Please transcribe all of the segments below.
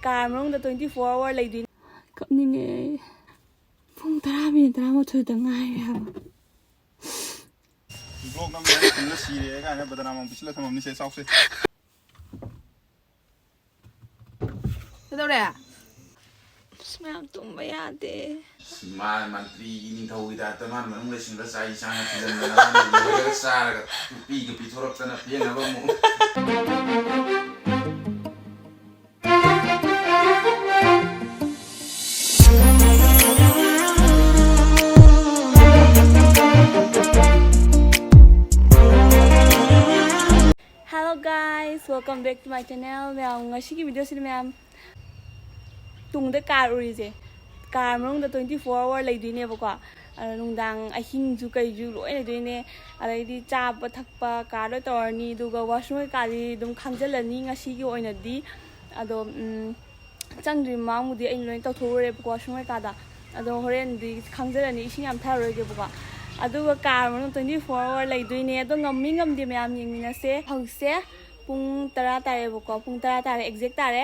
car manungda 24 hour leidui kapninge pung 10 minute 13 da ngai haba vlog nam na sire ga na badana mam pisla thamam ni se sauce Sedore Smam tumba yade ꯃꯥ ꯃꯟꯇ꯭ꯔꯤꯒꯤ ꯅꯤꯡꯊꯧꯒꯤ ꯇꯥꯏꯞꯇ ꯃꯥꯅ ꯃꯅꯨꯡ ꯂꯩꯁꯤꯡꯗ ꯆꯥꯛ ꯏꯟꯁꯥꯡ ꯊꯤꯖꯤꯟꯗꯅ ꯃꯥꯅ ꯂꯣꯏꯔꯒ ꯆꯥꯔꯒ ꯅꯨꯄꯤꯒ ꯄꯤꯊꯣꯔꯛꯇꯅ ꯄꯦꯟꯅꯕ ꯑꯃꯨꯛ Hello guys, welcome back to my channel. Ma'am, ngashigi video sini ma'am. Tungda car urize. Car manungda 24 hour leidine bako. Nungdang ahing ju kai ju loi leidine. Alai chaba thakpa car lo torni duga washroom ka di dum khangjalani ngashigi oina di ado changri mamudi ain loi tawthore bako washroom ka da. Ado horen di khangjalani ising yam tharoge bako. Aduga car manung 24 hour leidine ado ngammi ngamdi ma'am yengminase. Hause pung 10 tare bako pung 10 tare exact tare.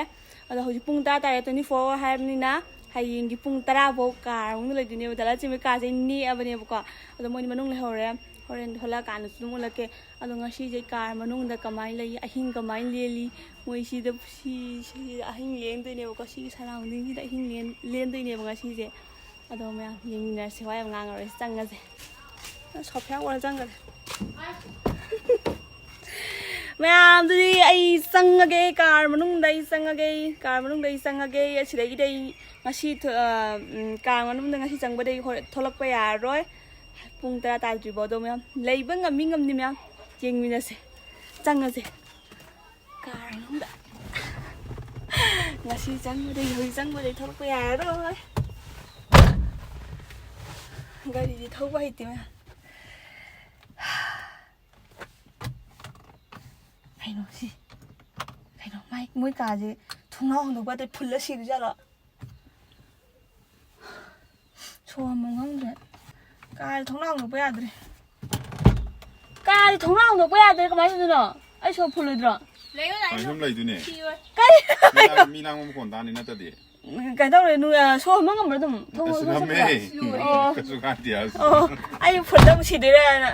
Ado hoji pung 10 tare 24 hour haibnina hayingi pung 10 bo car manung leidine badala chimi car je ni abane bako. Ado moni manung le hore horen thola kan sum ulake ado ngasi je car manung da kamai lai ahing kamai leli moi si da si ahing len doine bako si surrounding si da ahing len doine banga si je ado ma'am yengina se wa yam ngang ore changase Sopya wala jangal. Ma'am, today I sang again car manung dai sang again asida idai ngasi car manung da ngasi changba dai tholak pa ya roi pung 10 ta dri bodo ma'am leiba ngam ni ma'am jengmina se changase car manung da ngasi changba dai tholak pa ya roi gari di thau ba hiti ma'am Kaino si Kaino mai moi ka je thunga hong ba de phul la si ja la so mo ngam de ka thunga hong ba ya de ka thunga hong ba ya de ka mai su no ai so phul dro ai hom lai du ne ka mi nang mo kon da ni na ta de ka dau re nu so mo ngam ba dum thong su na me ka su ka dia ai phul da si de na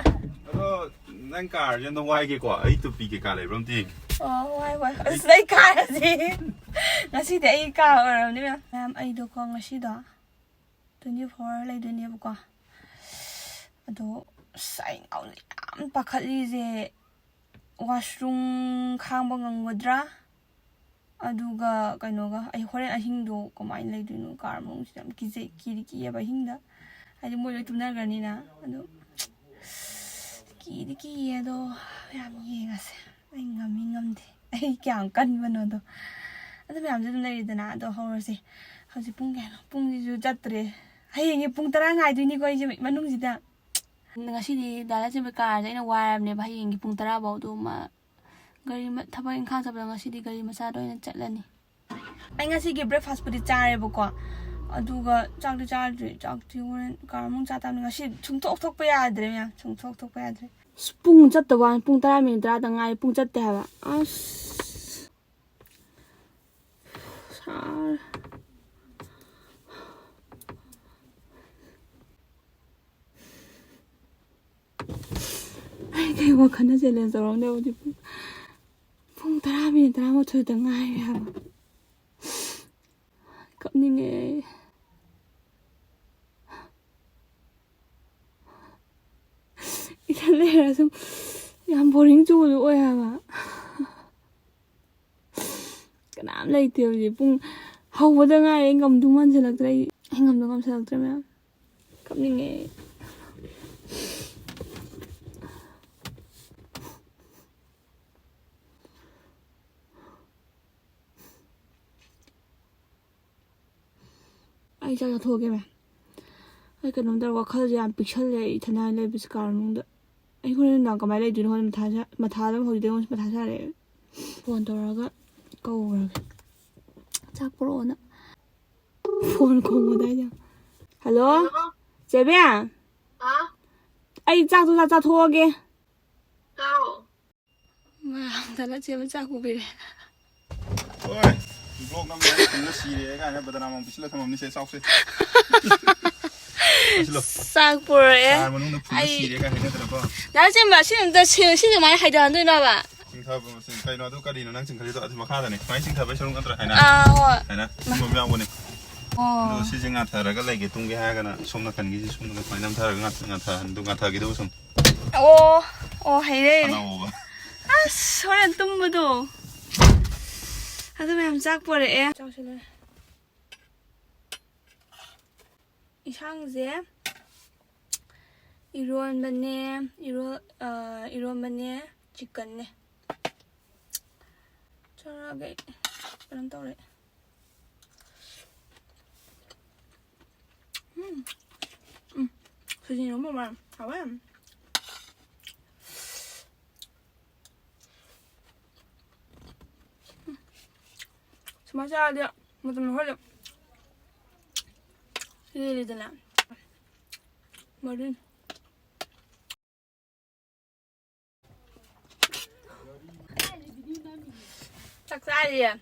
ado nang car jen dong wai ke kwa ai tu pi ke ka lai rom ting wai sai ka si ngasi de ai ka ora ni ma'am ai do ko ngasi da 24 lai de ne ba ko ado sai ngau yam pakhali je washroom khang ba ngangwadra aduga kaino ga ai horen ahing do komai lai du no car mong sim ki je ki ya ba hingda ai mo le tumna ga ni na ado ki ya do yam ye ga se ai ngam de ai kyang kan ba no do ado yam je lai de na do hor se haji pung ga pung ji ju jatre hai ngi pung 10 ngai du ni ko je manung ji da ngasi di dala je ka ja ina waram ne ba hai ngi pung 10 ba do ma gari ma thaba in khang sabla ngasi di gari macha do ina chatlani ai ngasi gi breakfast pudi chare ba ko aduga chak ti horen car mung cha tam ngasi chungthok thok pa ya dre ya chungthok thok pa ya dre pung chat ta wan pung 10 minute da ngai pung chat ta ba as sar ai kai wa khana je le zorong de odi pung 10 minute 13 da ngai ya ba kapninge Ikalera sum yam boring chu lu oi ha ba kanam lai te ji pung hau ba da ngai ngam du man selak trai ngam du ngam selak trai ma kapninge ai cha tho ge ma ai ka nom dar wa khal ja pixel le thana le bis car nung da ai ko na ka mai le du ho matha da ho de ho matha sa re phone to ra ga ko ra chak pro na phone ko mo da ja hello je bian ai cha tho ge ma da la je ma cha ku bi oi block number ꯊꯨꯡꯅ ꯁꯤꯔꯦ ꯀꯥꯏꯅ ꯕꯗꯅꯥꯝ ꯄꯤꯁꯤꯜꯂ ꯊꯝꯃꯝꯅꯤ ꯁꯦ ꯆꯥꯎꯁꯦ ꯆꯥꯛ ꯄꯨꯔꯛꯑꯦ car ꯃꯅꯨꯡꯗ ꯐꯨꯜꯂ ꯁꯤꯔꯦ ꯀꯥꯏ ꯍꯥꯏꯅꯗꯅꯀꯣ ꯅꯥꯆꯦꯝꯕ ꯁꯤ ꯀꯃꯥꯏꯅ ꯍꯩꯊꯍꯟꯗꯣꯏꯅꯣꯕ ꯆꯤꯡꯊꯕ ꯀꯩꯅꯣ ꯑꯗꯨ ꯀꯔꯤꯅꯣ ꯅꯪ ꯆꯤꯡꯈꯠꯂꯤꯗꯣ ꯑꯗꯨ ꯃꯈꯥꯗꯅꯦ ꯁꯨꯃꯥꯏꯅ ꯆꯤꯡꯊꯕꯩ ꯁꯔꯨꯛ ꯅꯠꯇ꯭ꯔꯥ ꯍꯥꯏꯅ ꯍꯣꯏ ꯍꯥꯏꯅ ꯁꯨꯝꯕ ꯑꯃ ꯌꯥꯎꯕꯅꯦ ꯑꯣ ꯑꯗꯣ ꯁꯤꯁꯦ ꯉꯥꯊꯔꯒ ꯂꯩꯒꯦ ꯇꯨꯝꯒꯦ ꯍꯥꯏꯔꯒꯅ ꯁꯣꯝ ꯅꯥꯀꯟꯒꯤꯁꯤ ꯁꯣꯝꯗ ꯁꯨꯃꯥꯏꯅ ꯅꯝꯊꯔꯒ ꯉꯥꯊꯈꯤꯗꯧꯕ ꯁꯨꯝ ꯑꯣ ꯍꯩꯔꯦ ꯑꯅꯧꯕ ꯑꯁ ꯍꯣꯔꯦꯟ ꯇꯨꯝꯕꯗꯣ ꯑꯗꯨ ꯃꯌꯥꯝ ꯆꯥꯛ ꯄꯣꯔꯛꯑꯦ ꯆꯥꯎꯁꯤꯜꯂꯦ ꯏꯟꯁꯥꯡꯁꯦ ꯏꯔꯣꯟꯕꯅꯦ ꯆꯤꯛꯀꯟꯅꯦ ꯆꯥꯔꯒꯦ ꯀꯩꯅꯣꯝ ꯇꯧꯔꯦ 수진이 너무 많아. 봐봐. 스마셔야 돼. 뭐좀 흘려. 이리들라. 머리. 짝살이야.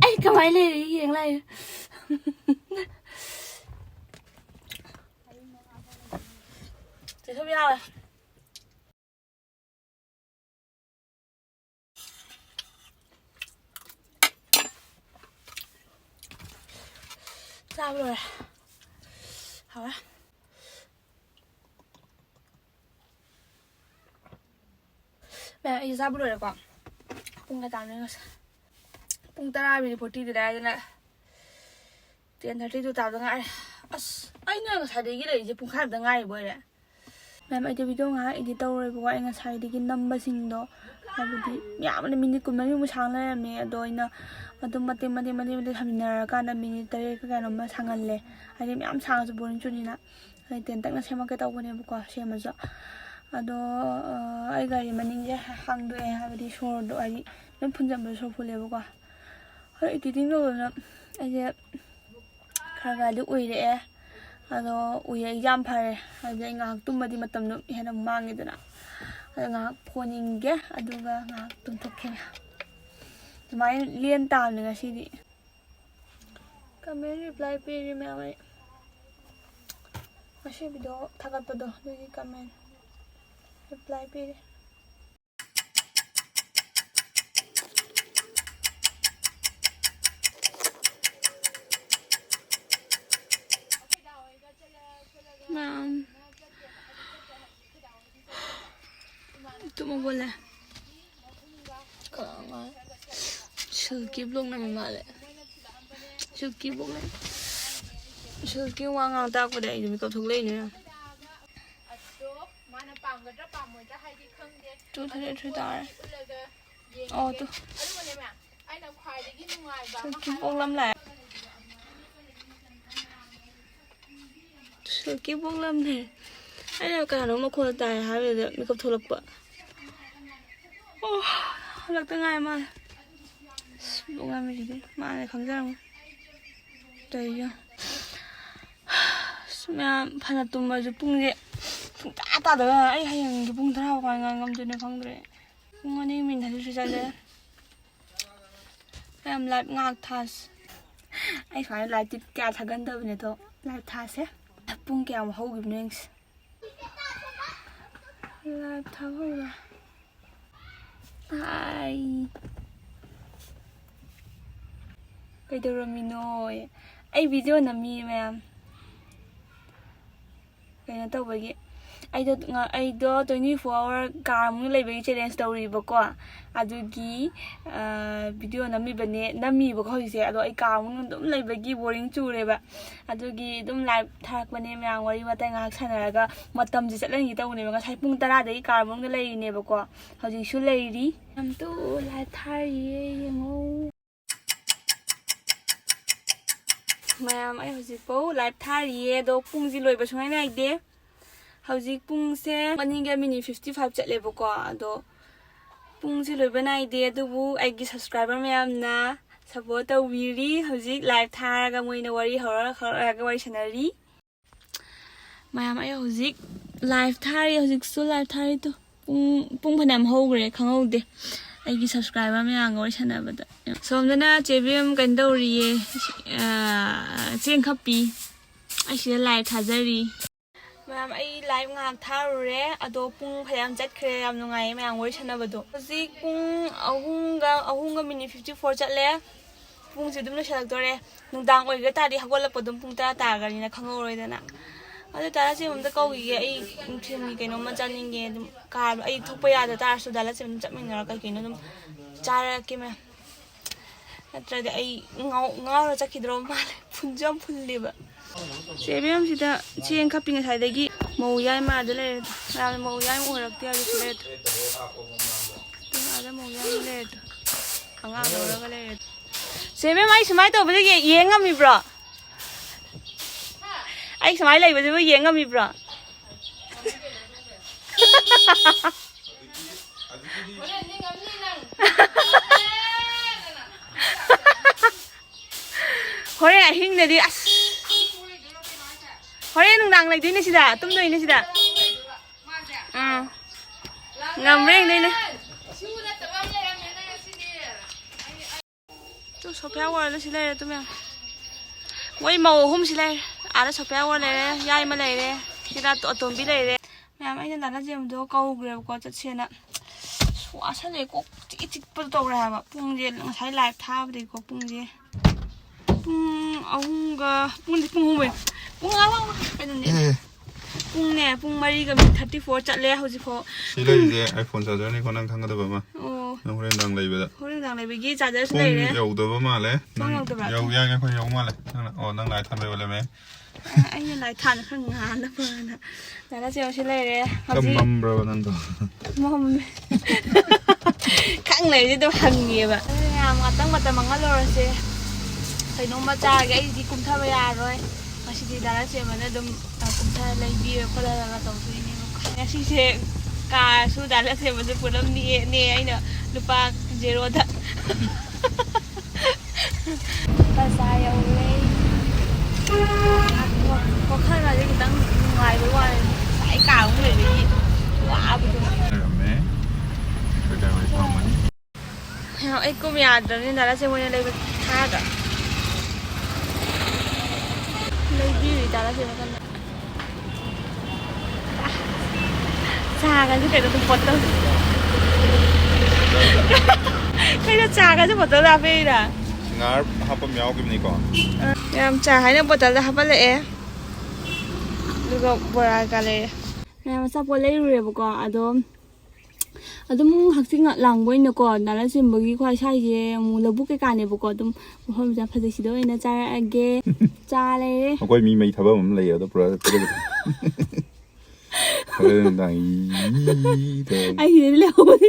Ê, cái máy này đi hiện này. Chị không nhau này. Sao rồi? Hả? Mẹ ý ra bữa rồi quả. Không cái tạm nữa. ꯄꯨꯡ 10:40 ꯗꯥꯏꯗꯅ 10:32 ꯇꯥꯕꯗ ꯉꯥꯏꯔꯦ ꯑꯁ ꯑꯩꯅ ꯉꯁꯥꯏꯗꯒꯤ ꯂꯩꯔꯤꯁꯦ ꯄꯨꯡꯈꯥꯏꯃꯨꯛꯇ ꯉꯥꯏꯔꯤꯕ ꯑꯣꯏꯔꯦ ꯃꯦꯝ ꯑꯩꯗꯤ ꯚꯤꯗꯤꯑꯣ ꯉꯥꯏꯍꯥꯛ ꯏꯗꯤꯠ ꯇꯧꯔꯣꯏꯕꯀꯣ ꯑꯩ ꯉꯁꯥꯏꯗꯒꯤ ꯅꯝꯕꯁꯤꯡꯗꯣ ꯍꯥꯏꯕꯗꯤ ꯌꯥꯝꯅ ꯃꯤꯅꯤꯠ 20ꯃꯨꯛ ꯁꯥꯡ ꯂꯩꯔꯝꯃꯦ ꯑꯗꯣ ꯑꯩꯅ ꯑꯗꯨꯝ ꯃꯇꯦꯛ ꯊꯝꯃꯤꯟꯅꯔꯀꯥꯟꯗ ꯃꯤꯅꯤꯠ 3 ꯀꯩꯅꯣꯝꯃ ꯁꯥꯡꯍꯜꯂꯦ ꯍꯥꯏꯗꯤ ꯃꯌꯥꯝ ꯁꯥꯡꯉꯁꯨ ꯕꯣꯔꯤꯡ ꯆꯨꯅꯤꯅ ꯑꯩ ꯇꯦꯟꯇꯛꯅ ꯁꯦꯝꯃꯛꯀꯦ ꯇꯧꯕꯅꯦꯕꯀꯣ ꯁꯦꯝꯃꯁꯨ ꯑꯗꯣ ꯑꯩ ꯒꯥꯔꯤ ꯃꯅꯤꯡꯁꯦ ꯍꯥꯡꯗꯣꯛꯑꯦ ꯍꯥꯏꯕꯗꯤ ꯁꯣꯔꯗꯣ ꯍꯥꯏꯗꯤ ꯑꯗꯨꯝ ꯐꯨꯟꯖꯟꯕꯗꯣ ꯁꯣꯔ ꯐꯨꯜꯂꯦꯕꯀꯣ ꯍꯣꯏ 이디팅 ꯇꯧꯗꯅ ꯑꯩꯁꯦ ꯈꯔꯗꯤ ꯎꯏꯔꯛꯑꯦ ꯑꯗꯣ ꯎꯏꯔꯛꯏꯁꯦ ꯌꯥꯝ ꯐꯔꯦ ꯍꯥꯏꯕꯗꯤ ꯑꯩ ꯉꯥꯏꯍꯥꯛ ꯇꯨꯝꯕꯗꯤ ꯃꯇꯝꯗꯣ ꯍꯦꯟꯅ ꯃꯥꯡꯉꯦꯗꯅ ꯑꯗꯣ ꯉꯥꯏꯍꯥꯛ ꯐꯣꯟ ꯌꯦꯡꯒꯦ ꯑꯗꯨꯒ ꯉꯥꯏꯍꯥꯛ ꯇꯨꯝꯊꯣꯛꯀꯦ ꯑꯗꯨꯃꯥꯏꯅ ꯂꯦꯟ ꯇꯥꯕꯅꯦ ꯉꯁꯤꯗꯤ ꯀꯃꯦꯟ ꯔꯤꯄ꯭ꯂꯥꯏ ꯄꯤꯔꯤ ꯃꯌꯥꯝ ꯑꯩ ꯉꯁꯤ ꯚꯤꯗꯤꯑꯣ ꯊꯥꯒꯠꯄꯗꯣ ꯑꯗꯨꯒꯤ ꯀꯃꯦꯟ ꯔꯤꯄ꯭ꯂꯥꯏ ꯄꯤꯔꯤ ꯇꯨꯝꯃꯕꯣꯂꯦ ꯁꯤꯜꯀꯤ ꯕ꯭ꯂꯣꯛ ꯅꯝꯕ ꯃꯥꯜꯂꯦ ꯁꯤꯜꯀꯤ ꯕ꯭ꯂꯣꯛ ꯅꯝ ꯁꯤꯜꯀꯤ ꯋꯥ ꯉꯥꯡ ꯇꯥꯛꯄꯗ ꯑꯩꯗꯤ ꯃꯤꯀꯞ ꯊꯣꯛꯂꯛꯏꯅꯦ ꯇꯨ ꯇꯥꯔꯦ ꯑꯣ ꯇꯨ ꯁꯤꯜꯀꯤ ꯄꯣꯛꯂꯝ ꯂꯥꯛꯑꯦ ꯁꯤꯜꯀꯤ ꯄꯣꯛꯂꯝꯅꯦ ꯑꯩꯅ ꯀꯅꯥꯅꯣ ꯃꯈꯣꯟ ꯇꯥꯏ ꯍꯥꯏꯕꯗꯨꯗ ꯃꯤꯀꯞ ꯊꯣꯛꯂꯛꯄ ꯑꯣ ꯍꯜꯂꯛꯇ ꯉꯥꯏ ꯃꯥꯜꯂꯦ ꯄꯣꯛꯂꯝꯃꯤꯁꯤꯗꯤ ꯃꯥꯅꯦ ꯈꯪꯖꯔꯝꯃꯣ ꯇꯧꯔꯤꯁꯦ ꯃꯌꯥꯝ ꯐꯅ ꯇꯨꯝꯃꯁꯨ ꯄꯨꯡꯁꯦ ꯁꯨꯡꯇꯥ ꯇꯥꯗꯕ ꯑꯩ ꯍꯌꯦꯡꯒꯤ ꯄꯨꯡ 10 ꯐꯥꯎ ꯉꯥꯏ ꯉꯝꯗꯣꯏꯅꯣ ꯈꯪꯗ꯭ꯔꯦ ꯄꯨꯡ 2:33 ꯆꯠꯂꯦ ꯃꯌꯥꯝ ꯂꯥꯏꯚ ꯉꯥꯏꯍꯥꯛ ꯊꯥꯁꯦ ꯑꯩ ꯁꯨꯃꯥꯏꯅ ꯂꯥꯏꯚꯇꯤ ꯀꯌꯥ ꯊꯥꯒꯟꯗꯕꯅꯦ ꯑꯗꯣ ꯂꯥꯏꯚ ꯊꯥꯁꯦ ꯄꯨꯡ ꯀꯌꯥꯃꯨꯛ ꯍꯧꯈꯤꯕꯅꯣ ꯌꯦꯡꯁꯦ ꯂꯥꯏꯚ ꯊꯥꯍꯧꯔꯦ ꯍꯥꯏ ꯀꯩꯗꯧꯔꯝꯃꯤꯅꯣ ꯑꯩ ꯚꯤꯗꯤꯑꯣ ꯅꯝꯃꯤ ꯃꯌꯥꯝ ꯀꯩꯅꯣ ꯇꯧꯕꯒꯤ ꯑꯩꯗꯣ 24 hour ꯀꯥꯔ ꯃꯅꯨꯡꯗ ꯂꯩꯕꯒꯤ ꯆꯦꯂꯦꯟꯖ ꯇꯧꯔꯤꯕꯀꯣ ꯑꯗꯨꯒꯤ ꯚꯤꯗꯤꯑꯣ ꯅꯝꯃꯤꯕꯀꯣ ꯍꯧꯖꯤꯛꯁꯦ ꯑꯗꯣ ꯑꯩ ꯀꯥꯔ ꯃꯅꯨꯡꯗ ꯑꯗꯨꯝ ꯂꯩꯕꯒꯤ ꯕꯣꯔꯤꯡ ꯆꯨꯔꯦꯕ ꯑꯗꯨꯒꯤ ꯑꯗꯨꯝ ꯂꯥꯏꯚ ꯊꯥꯔꯛꯄꯅꯦ ꯃꯌꯥꯝ ꯋꯥꯔꯤ ꯋꯥꯇꯥꯏ ꯉꯥꯏꯍꯥꯛ ꯁꯥꯟꯅꯔꯒ ꯃꯇꯝꯁꯦ ꯆꯠꯍꯟꯒꯦ ꯇꯧꯕꯅꯦꯕ ꯉꯁꯥꯏ ꯄꯨꯡ 10ꯗꯒꯤ ꯀꯥꯔ ꯃꯅꯨꯡꯗ ꯂꯩꯔꯤꯅꯦꯕꯀꯣ ꯍꯧꯖꯤꯛꯁꯨ ꯂꯩꯔꯤ ꯌꯥꯝꯇꯨ ꯂꯥꯏꯚ ꯊꯥꯔꯤꯌꯦ ꯌꯦꯡꯉꯣ ꯃꯌꯥꯝ ꯑꯩ ꯍꯧꯖꯤꯛꯐꯥꯎ ꯂꯥꯏꯚ ꯊꯥꯔꯤꯌꯦ ꯑꯗꯣ ꯄꯨꯡꯁꯤ ꯂꯣꯏꯕ ꯁꯨꯡꯉꯥꯏ ꯅꯥꯏꯗꯦ ꯍꯧꯖꯤꯛ ꯄꯨꯡꯁꯦ 1:55 ꯆꯠꯂꯦꯕꯀꯣ ꯑꯗꯣ ꯄꯨꯡꯁꯦ ꯂꯣꯏꯕ ꯅꯥꯏꯗꯦ ꯑꯗꯨꯕꯨ ꯑꯩꯒꯤ ꯁꯕꯁꯀ꯭ꯔꯥꯏꯕꯔ ꯃꯌꯥꯝꯅ ꯁꯞꯄꯣꯔꯠ ꯇꯧꯕꯤꯔꯤ ꯍꯧꯖꯤꯛ ꯂꯥꯏꯚ ꯊꯥꯔꯒ ꯃꯣꯏꯅ ꯋꯥꯔꯤ ꯍꯧꯔꯒ ꯋꯥꯔꯤ ꯁꯥꯟꯅꯔꯤ ꯃꯌꯥꯝ ꯑꯩ ꯍꯧꯖꯤꯛ ꯂꯥꯏꯚ ꯊꯥꯔꯤ ꯍꯧꯖꯤꯛꯁꯨ ꯂꯥꯏꯚ ꯊꯥꯔꯤ ꯄꯨꯡ ꯐꯅꯌꯥꯝ ꯍꯧꯈ꯭ꯔꯦ ꯈꯪꯍꯧꯗꯦ ꯑꯩꯒꯤ ꯁꯕꯁꯀ꯭ꯔꯥꯏꯕꯔ ꯃꯌꯥꯝꯒ ꯋꯥꯔꯤ ꯁꯥꯟꯅꯕꯗ ꯁꯣꯝꯗꯅ ꯆꯦꯕꯤꯝ ꯀꯩꯅꯣ ꯇꯧꯔꯤꯌꯦ ꯆꯦꯡ ꯈꯞꯄꯤ ꯑꯩ ꯁꯤꯗ ꯂꯥꯏꯚ ꯊꯥꯖꯔꯤ ꯃꯌꯥꯝ ꯑꯩ ꯂꯥꯏꯚ ꯉꯥꯏꯍꯥꯛ ꯊꯥꯔꯨꯔꯦ ꯑꯗꯣ ꯄꯨꯡ ꯐꯅꯌꯥꯝ ꯆꯠꯈ꯭ꯔꯦ ꯌꯥꯝ ꯅꯨꯡꯉꯥꯏꯌꯦ ꯃꯌꯥꯝ ꯋꯥꯔꯤ ꯁꯥꯟꯅꯕꯗꯣ ꯍꯧꯖꯤꯛ ꯄꯨꯡ 3ꯒ ꯃꯤꯅꯤꯠ 54 ꯆꯠꯂꯦ ꯄꯨꯡꯁꯦ ꯑꯗꯨꯝ ꯂꯣꯏꯁꯤꯜꯂꯛꯇꯣꯔꯦ ꯅꯨꯡꯗꯥꯡ ꯑꯣꯏꯒ ꯇꯥꯔꯗꯤ ꯍꯧꯒꯠꯂꯛꯄ ꯑꯗꯨꯝ ꯄꯨꯡ 10 ꯇꯥꯔꯒꯅꯤꯅ ꯈꯪꯍꯧꯔꯣꯏꯗꯅ ꯑꯗꯨ ꯗꯥꯂꯥꯆꯦꯝ ꯑꯝꯇ ꯀꯧꯈꯤꯒꯦ ꯑꯩ ꯅꯨꯡꯊꯤꯜꯒꯤ ꯀꯩꯅꯣꯝꯃ ꯆꯥꯅꯤꯡꯉꯦ ꯑꯗꯨꯝ ꯀꯥꯔ ꯑꯩ ꯊꯣꯛꯄ ꯌꯥꯗ ꯇꯥꯔꯁꯨ ꯗꯥꯂꯥꯆꯦꯝ ꯑꯗꯨꯝ ꯆꯠꯃꯤꯟꯅꯔꯒ ꯀꯩꯀꯩꯅꯣ ꯑꯗꯨꯝ ꯆꯥꯔꯛꯀꯦ ꯃꯌꯥꯝ ꯅꯠꯇ꯭ꯔꯗꯤ ꯑꯩ ꯉꯥꯎꯔ ꯆꯠꯈꯤꯗ꯭ꯔꯣ ꯃꯥꯜꯂꯦ ꯐꯨꯟꯁꯨ ꯌꯥꯝ ꯐꯨꯜꯂꯦꯕ ꯆꯦꯕꯦꯝꯁꯤꯗ ꯆꯦꯡ ꯈꯞꯄꯤ ꯉꯁꯥꯏꯗꯒꯤ ꯃꯧ ꯌꯥꯏꯃꯥꯗ ꯂꯩꯔꯦ ꯃꯌꯥꯝꯅ ꯃꯧ ꯌꯥꯏꯃ ꯑꯣꯏꯔꯛꯇꯦ ꯍꯧꯖꯤꯛꯁꯨ ꯂꯩꯔꯦ ꯑꯥꯗ ꯃꯧ ꯌꯥꯏꯃ ꯂꯩꯔꯦ ꯑꯉꯥꯡ ꯂꯧꯔꯒ ꯂꯩꯔꯦ ꯆꯦꯕꯦꯝ ꯑꯩ ꯁꯨꯃꯥꯏꯅ ꯇꯧꯕꯗ ꯌꯦꯡ ꯉꯝꯃꯤꯕ꯭ꯔꯣ ꯑꯩ ꯁꯨꯃꯥꯏꯅ ꯂꯩꯕꯁꯤꯕꯨ ꯌꯦꯡ ꯉꯝꯃꯤꯕ꯭ꯔꯣ ꯍꯣꯔꯦꯟ ꯑꯍꯤꯡꯗꯗꯤ ꯑꯁ ꯍꯣꯔꯦꯟ ꯅꯨꯡꯗꯥꯡ ꯂꯩꯗꯣꯏꯅꯦ ꯁꯤꯗ ꯇꯨꯝꯗꯣꯏꯅꯦ ꯁꯤꯗ ꯉꯝꯕ꯭ꯔꯥ ꯌꯦꯡꯗꯣꯏꯅꯦ ꯇꯨ ꯁꯣꯐꯤꯌꯥ ꯋꯥꯔꯜꯗ ꯁꯤ ꯂꯩꯔꯦ ꯇꯨ ꯃꯌꯥꯝ ꯃꯣꯏ ꯃꯧ 3 ꯁꯤ ꯂꯩꯔꯦ ꯑꯥꯗ ꯁꯣꯐꯤꯌꯥ ꯋꯥꯔꯜ ꯂꯩꯔꯦ ꯌꯥꯏꯃ ꯂꯩꯔꯦ ꯁꯤꯗ ꯑꯇꯣꯝꯕꯤ ꯂꯩꯔꯦ ꯃꯌꯥꯝ ꯑꯩꯅ ꯗꯥꯂꯥꯆꯦꯝꯗꯣ ꯀꯧꯈ꯭ꯔꯦꯕꯀꯣ ꯆꯠꯁꯦꯅ ꯋꯥꯁꯜꯂꯦ ꯀꯣꯛ ꯆꯤꯛꯄꯗꯣ ꯇꯧꯔꯦ ꯍꯥꯏꯕ ꯄꯨꯡꯁꯦ ꯉꯁꯥꯏ ꯂꯥꯏꯚ ꯊꯥꯕꯗꯒꯤꯀꯣ ꯄꯨꯡꯁꯦ ꯄꯨꯡ 3:34 ꯆꯠꯂꯦ ꯍꯧꯖꯤꯛꯐꯥꯎ ꯁꯤ ꯂꯩꯔꯤꯁꯦ iPhone ꯆꯥꯔꯖꯔꯅꯤꯀꯣ ꯅꯪ ꯈꯪꯒꯗꯕ ꯑꯃ ꯅꯪ ꯍꯣꯔꯦꯟ ꯅꯨꯡꯗꯥꯡ ꯂꯩꯕꯒꯤ ꯆꯥꯔꯖꯔꯁꯨ ꯂꯩꯔꯦ ꯄꯨꯡ ꯌꯧꯗꯕ ꯃꯥꯜꯂꯦ ꯌꯧ ꯌꯥꯏ ꯑꯩꯈꯣꯏ ꯌꯧ ꯃꯥꯜꯂꯦ ꯅꯪ ꯂꯥꯏꯠ ꯊꯥꯟꯕ ꯑꯣꯏꯔꯝꯃꯦ ꯑꯩꯅ ꯂꯥꯏꯠ ꯊꯥꯟꯅ ꯈꯔ ꯉꯥꯟꯅꯕꯅ ꯗꯥꯂꯥꯆꯦꯝꯁꯤ ꯂꯩꯔꯦ ꯃꯝꯕ꯭ꯔꯕ ꯅꯪꯗꯣ ꯃꯝꯃꯦ ꯈꯪꯅꯩꯁꯦ ꯑꯗꯨꯝ ꯍꯪꯉꯦꯕ ꯌꯥꯝ ꯉꯥꯛꯇꯪ ꯃꯇꯝ ꯃꯥꯡꯍꯜꯂꯨꯔꯁꯦ ꯀꯩꯅꯣꯝꯃ ꯆꯥꯔꯒꯦ ꯑꯩꯗꯤ ꯀꯨꯝꯊꯕ ꯌꯥꯔꯣꯏ ꯉꯁꯤꯗꯤ ꯗꯥꯂꯥꯆꯦꯝꯅ ꯑꯗꯨꯝ ꯀꯨꯝꯊꯔ ꯂꯩꯕꯤꯔ ꯈꯣꯠꯂꯒ ꯇꯧꯗꯣꯏꯅꯦꯕ ꯉꯁꯤꯁꯦ ꯀꯥꯔꯁꯨ ꯗꯥꯂꯥꯆꯦꯝꯁꯨ ꯄꯨꯂꯞ ꯅꯦ ꯑꯩꯅ ꯂꯨꯄꯥ 0ꯗ ꯕꯖꯥꯔ ꯌꯧꯔꯦ ꯋꯥꯈꯜꯒꯁꯦ ꯈꯤꯇꯪ ꯅꯨꯡꯉꯥꯏꯕꯩ ꯋꯥꯅꯤ ꯉꯁꯥꯏ ꯀꯥ ꯑꯃꯨꯛ ꯂꯩꯕꯒꯤ ꯋꯥꯕꯗꯣ ꯂꯩꯔꯝꯃꯦ ꯀꯩꯗꯧꯔꯤ ꯐꯪꯕꯅꯤ ꯑꯩ ꯀꯨꯝ ꯌꯥꯗ꯭ꯔꯕꯅꯤ ꯗꯥꯂꯥꯆꯦꯝ ꯑꯣꯏꯅ ꯂꯩꯕ ꯊꯥꯒ ꯂꯩꯕꯤꯔꯤ ꯗꯥꯂꯥꯆꯦꯝ ꯀꯟꯅ ꯆꯥꯒꯁꯦ ꯀꯩꯅꯣ ꯕꯣꯇꯜ ꯀꯩꯅꯣ ꯆꯥꯒꯁꯦ ꯕꯣꯇꯜꯗ ꯍꯥꯞꯄꯛꯏꯔꯥ ꯉꯥꯔ ꯍꯥꯞꯄꯝ ꯌꯥꯎꯈꯤꯕꯅꯤꯀꯣ ꯌꯥꯝ ꯆꯥ ꯍꯥꯏꯅ ꯕꯣꯇꯜꯗ ꯍꯥꯞꯄꯜꯂꯛꯑꯦ ꯑꯗꯨꯒ ꯕꯣꯔꯥꯒ ꯂꯩꯔꯦ ꯃꯌꯥꯝ ꯑꯆꯥꯄꯣꯠ ꯂꯩꯔꯨꯔꯦꯕꯀꯣ ꯑꯗꯣ ꯑꯗꯨꯝ ꯍꯛꯆꯤꯛ ꯂꯥꯡꯕ ꯑꯣꯏꯅꯀꯣ ꯗꯥꯂꯥꯆꯦꯝꯕꯒꯤ ꯈ꯭ꯋꯥꯏ ꯁꯥꯏꯁꯦ ꯑꯃꯨꯛ ꯂꯧꯕꯨꯛ ꯀꯩꯀꯥꯅꯦꯕꯀꯣ ꯑꯗꯨꯝ ꯃꯐꯝꯁꯦ ꯌꯥꯝ ꯐꯖꯩ ꯁꯤꯗ ꯑꯣꯏꯅ ꯆꯥꯔꯛꯑꯒꯦ ꯆꯥ ꯂꯩꯔꯦ ꯑꯩꯈꯣꯏ ꯃꯤ ꯃꯩ ꯊꯕꯛ ꯑꯃ ꯂꯩꯌꯦ ꯑꯗꯣ ꯄꯨꯔꯥ ꯍꯣꯔꯦꯟ ꯅꯨꯡꯗꯥꯡ ꯑꯩ ꯁꯤꯗ ꯂꯩꯍꯧꯕꯗꯤ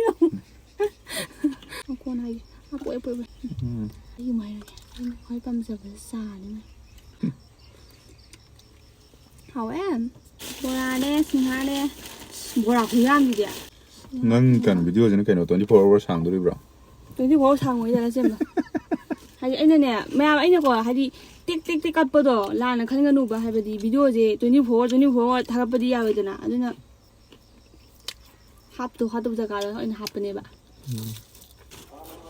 ꯃꯈꯣꯟ ꯍꯥꯏꯒꯦ ꯑꯄꯣꯏ ꯑꯩꯒꯤ ꯃꯥꯏꯔꯒꯦ ꯑꯩꯅ ꯈ꯭ꯋꯥꯏ ꯄꯥꯝꯖꯕ ꯆꯥꯅꯤ ꯍꯥꯎꯋꯦ ꯕꯣꯔꯥꯅꯦ ꯁꯤꯡꯍꯥꯔꯅꯦ ꯕꯣꯔꯥ ꯈꯨꯌꯥꯝꯁꯤꯗꯤ ꯅꯪ ꯀꯩꯅꯣ ꯚꯤꯗꯤꯑꯣꯁꯤꯅ ꯀꯩꯅꯣ 24 hours ꯁꯥꯡꯗꯣꯔꯤꯕ꯭ꯔꯣ 24 ꯁꯥꯡꯉꯣꯏ ꯗꯥꯂꯥꯆꯦꯝꯕ ꯍꯥꯏꯗꯤ ꯑꯩꯅꯅꯦ ꯃꯌꯥꯝ ꯑꯩꯅꯀꯣ ꯍꯥꯏꯗꯤ ꯇꯦꯛ ꯀꯠꯄꯗꯣ ꯂꯥꯟꯅ ꯈꯟꯒꯅꯨꯕ ꯍꯥꯏꯕꯗꯤ ꯚꯤꯗꯤꯑꯣꯁꯦ 24 hours ꯊꯥꯒꯠꯄꯗꯤ ꯌꯥꯔꯣꯏꯗꯅ ꯑꯗꯨꯅ ꯍꯥꯞꯇꯕ ꯖꯒꯥꯗ ꯑꯣꯏꯅ ꯍꯥꯞꯄꯅꯦꯕ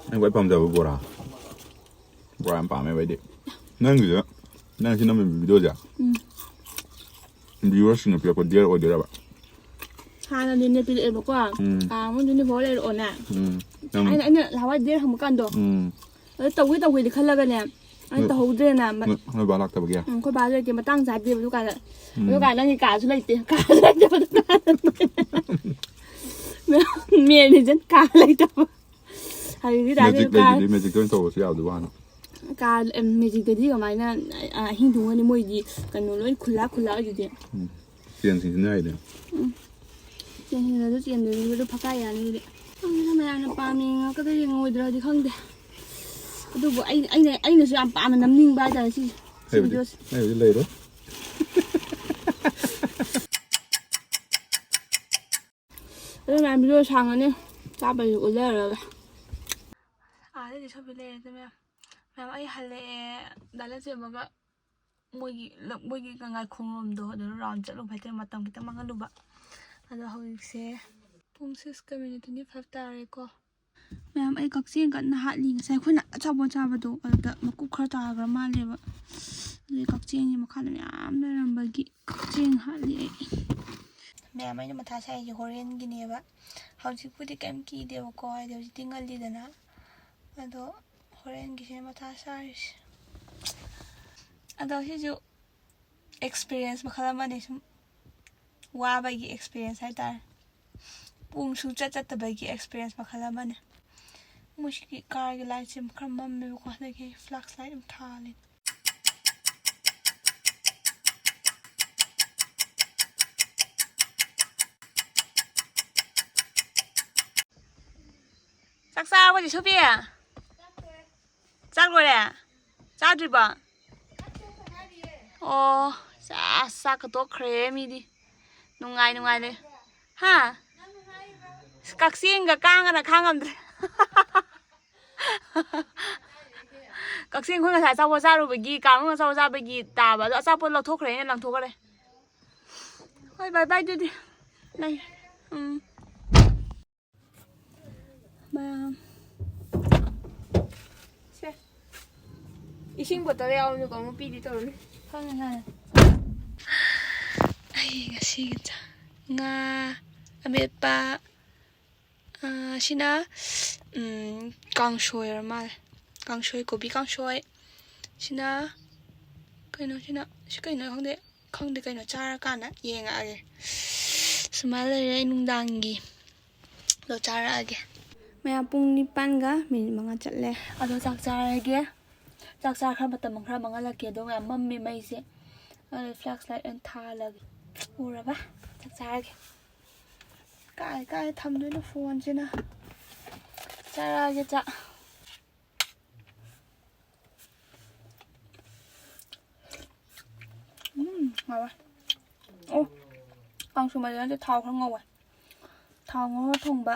ꯑꯩ ꯈ꯭ꯋꯥꯏ ꯄꯥꯝꯖꯕ ꯕꯣꯔꯥ ꯌꯥꯝ ꯄꯥꯝꯃꯦꯕ ꯑꯩꯗꯤ ꯅꯪꯒꯤꯗ ꯅꯪ ꯁꯤ ꯅꯝꯃꯤꯕ ꯚꯤꯗꯤꯑꯣꯁꯦ ꯚꯤꯌꯨꯋꯔꯁꯤꯡꯅ ꯄꯤꯔꯛꯄ ꯗꯤꯌꯔ ꯑꯣꯏꯗꯣꯏꯔꯕ ꯍꯥꯟꯅꯗꯤꯅꯦ ꯄꯤꯔꯛꯑꯦꯕꯀꯣ ꯀꯥ ꯑꯃ 24 ꯂꯩꯔꯛꯑꯣꯅꯦ ꯑꯩꯅ ꯅꯍꯥꯟꯋꯥꯏ ꯗꯤꯌꯔ ꯍꯪꯕ ꯀꯥꯟꯗꯣ ꯑꯗꯨ ꯇꯧꯒꯦꯗꯤ ꯈꯜꯂꯒꯅꯦ ꯑꯩ ꯇꯧꯍꯧꯗ꯭ꯔꯦꯅ ꯅꯣꯏ ꯕꯥ ꯂꯥꯛꯇꯕꯒꯤ ꯑꯩꯈꯣꯏ ꯕꯥꯁꯨ ꯂꯩꯇꯦ ꯃꯇꯥꯡ ꯆꯥꯗꯦꯕ ꯑꯗꯨꯀꯥꯟꯗ ꯅꯪꯒꯤ ꯀꯥꯁꯨ ꯂꯩꯇꯦ ꯃꯦꯟ ꯔꯤꯖꯟ ꯀꯥ ꯂꯩꯇꯕ ꯍꯧꯖꯤꯛꯇꯤ ꯃꯦꯖꯤꯛꯇ ꯑꯣꯏꯅ ꯇꯧꯕꯁꯨ ꯌꯥꯕꯗꯨ ꯋꯥꯅ ꯀꯥ ꯃꯦꯖꯤꯛꯇꯗꯤ ꯀꯃꯥꯏꯅ ꯑꯍꯤꯡ ꯊꯨꯡꯉꯅꯤ ꯃꯣꯏꯗꯤ ꯀꯩꯅꯣ ꯂꯣꯏ ꯈꯨꯜꯂꯥ ꯑꯗꯨꯗꯤ ꯆꯦꯟꯁꯤꯡꯁꯤꯅ ꯍꯥꯏꯗꯤ ꯆꯦꯟꯁꯤꯡꯗꯁꯨ ꯆꯦꯟꯗꯣꯏꯗꯨ ꯐꯛꯀꯥ ꯌꯥꯅꯤ ꯑꯗꯨꯗꯤ ꯃꯌꯥꯝꯅ ꯄꯥꯝꯃꯤ ꯌꯦꯡꯉꯛꯀꯗ꯭ꯔꯥ ꯌꯦꯡꯉꯣꯏꯗ꯭ꯔꯗꯤ ꯈꯪꯗꯦ ꯑꯗꯨꯕꯨ ꯑꯩꯅꯁꯨ ꯌꯥꯝ ꯄꯥꯝꯅ ꯅꯝꯅꯤꯡꯕ ꯍꯥꯏꯇꯥꯔꯦ ꯁꯤ ꯚꯤꯗꯤꯑꯣꯁꯦ ꯑꯩꯕꯨꯗꯤ ꯂꯩꯔꯣ ꯑꯗꯨ ꯃꯌꯥꯝ ꯚꯤꯗꯤꯑꯣ ꯁꯥꯡꯉꯅꯤ ꯆꯥꯕꯁꯨ ꯎꯠꯂꯔꯒ ꯑꯥꯗꯗꯤ ꯁꯣꯐꯤ ꯂꯩꯔꯦ ꯑꯗꯨ ꯃꯌꯥꯝ ꯑꯩ ꯍꯜꯂꯛꯑꯦ ꯗꯥꯂꯥꯆꯦꯝꯕꯒ ꯃꯣꯏꯒꯤ ꯉꯥꯏꯈꯣꯡꯂꯣꯝꯗꯣ ꯑꯗꯨꯗ ꯔꯥꯎꯟ ꯆꯠꯂꯨꯕ ꯍꯥꯏꯇꯥꯔꯦ ꯃꯇꯝ ꯈꯤꯇꯪ ꯃꯥꯡꯍꯜꯂꯨꯕ ꯑꯗꯣ ꯍꯧꯖꯤꯛꯁꯦ ꯄꯨꯡ 6:25 ꯇꯥꯔꯦꯀꯣ ꯃꯌꯥꯝ ꯑꯩ ꯀꯛꯆꯤꯡ ꯀꯟꯅ ꯍꯥꯠꯂꯤ ꯉꯁꯥꯏ ꯑꯩꯈꯣꯏꯅ ꯑꯆꯧꯕ ꯆꯥꯕꯗꯣ ꯑꯗꯨꯗ ꯃꯀꯨꯞ ꯈꯔ ꯇꯥꯈ꯭ꯔ ꯃꯥꯜꯂꯦꯕ ꯑꯗꯨꯒꯤ ꯀꯛꯆꯤꯡꯒꯤ ꯃꯈꯥꯗ ꯃꯌꯥꯝ ꯂꯩꯔꯝꯕꯒꯤ ꯀꯛꯆꯤꯡ ꯍꯥꯠꯂꯤ ꯑꯩ ꯃꯌꯥꯝ ꯑꯩꯅ ꯃꯊꯥ ꯁꯥꯏꯁꯦ ꯍꯣꯔꯦꯟꯒꯤꯅꯦꯕ ꯍꯧꯖꯤꯛꯄꯨꯗꯤ ꯀꯩꯝ ꯀꯤꯗꯦꯕꯀꯣ ꯍꯥꯏꯗꯤ ꯍꯧꯖꯤꯛꯇꯤ ꯉꯜꯂꯤꯗꯅ ꯑꯗꯣ ꯍꯣꯔꯦꯟꯒꯤꯁꯤꯅ ꯃꯊꯥ ꯁꯥꯔꯤꯁꯦ ꯑꯗꯣ ꯁꯤꯁꯨ ꯑꯦꯛꯁꯄꯤꯔꯤꯌꯦꯟꯁ ꯃꯈꯜ ꯑꯃꯅꯦ ꯁꯨꯝ ꯋꯥꯕꯒꯤ ꯑꯦꯛꯁꯄꯤꯔꯤꯌꯦꯟꯁ ꯍꯥꯏꯇꯥꯔꯦ ꯄꯨꯡ ꯁꯨꯡꯆꯠ ꯆꯠꯇꯕꯒꯤ ꯑꯦꯛꯁꯄꯤꯔꯤꯌꯦꯟꯁ ꯃꯈꯜ ꯑꯃꯅꯦ ꯃꯣꯏꯁꯤꯒꯤ ꯀꯥꯔꯒꯤ ꯂꯥꯏꯠꯁꯦ ꯈꯔ ꯃꯝꯃꯦꯕꯀꯣ ꯑꯗꯒꯤ ꯐ꯭ꯂꯥꯛꯁ ꯂꯥꯏꯠ ꯑꯃ ꯊꯥꯜꯂꯤ ꯆꯥꯛ ꯆꯥꯔꯕꯣ ꯁꯣꯐꯤ ꯆꯥꯛ ꯂꯣꯏꯔꯦ ꯆꯥꯗ꯭ꯔꯤꯕꯣ ꯑꯣ ꯆꯥꯛꯀ ꯇꯣꯛꯈ꯭ꯔꯦ ꯃꯤꯗꯤ ꯅꯨꯡꯉꯥꯏ ꯂꯩ ꯍꯥ ꯀꯛꯆꯤꯡꯒ ꯀꯥꯡꯒꯅ ꯈꯥꯡꯉꯝꯗ꯭ꯔꯦ ꯀꯛꯆꯤꯡ ꯑꯩꯈꯣꯏ ꯉꯁꯥꯏ ꯑꯆꯥꯄꯣꯠ ꯆꯥꯔꯨꯕꯒꯤ ꯀꯥꯡꯅꯨꯡ ꯑꯆꯥꯄꯣꯠ ꯆꯥꯕꯒꯤ ꯇꯥꯕ ꯑꯗꯣ ꯑꯆꯥꯄꯣꯠ ꯂꯧꯊꯣꯛꯈ꯭ꯔꯦ ꯑꯩꯅ ꯂꯪꯊꯣꯛꯈ꯭ꯔꯦ ꯍꯣꯏ ꯕꯥꯏ ꯕꯥꯏ ꯑꯗꯨꯗꯤ ꯂꯩ ꯃꯌꯥꯝ ꯁꯦ 이신 보따리 아우는 너무 삐리 떠오르네. 하는. 아이 가시겠다. nga ametpa sina kangshoy mal kangshoy gobi kangshoy sina kaino sina si kaino khangde kaino chara kana yenga age sumal le nungdangi lo chara age mayam pung 9가 minit 5 chatle ado chak charage ꯆꯥꯛ ꯆꯥꯈ꯭ꯔ ꯃꯇꯝ ꯈꯔ ꯃꯥꯡꯍꯜꯂꯛꯀꯦ ꯑꯗꯣ ꯃꯌꯥꯝ ꯃꯝꯃꯤ ꯃꯩꯁꯦ ꯑꯗꯨ flax light ꯑꯣꯏꯅ ꯊꯥꯜꯂꯒꯦ ꯎꯔꯕ ꯆꯥꯛ ꯆꯥꯔꯒꯦ ꯀꯥꯏ ꯊꯝꯗꯣꯏꯅꯣ ꯐꯣꯟꯁꯤꯅ ꯆꯥꯔꯛꯑꯒꯦ ꯆꯥꯛ ꯍꯥꯎꯋꯦ ꯑꯣ ꯀꯥꯡꯁꯨ ꯃꯔꯤꯗ ꯊꯥꯎ ꯈꯔ ꯉꯧꯋꯦ ꯊꯥꯎ ꯉꯧꯔ ꯊꯣꯡꯕ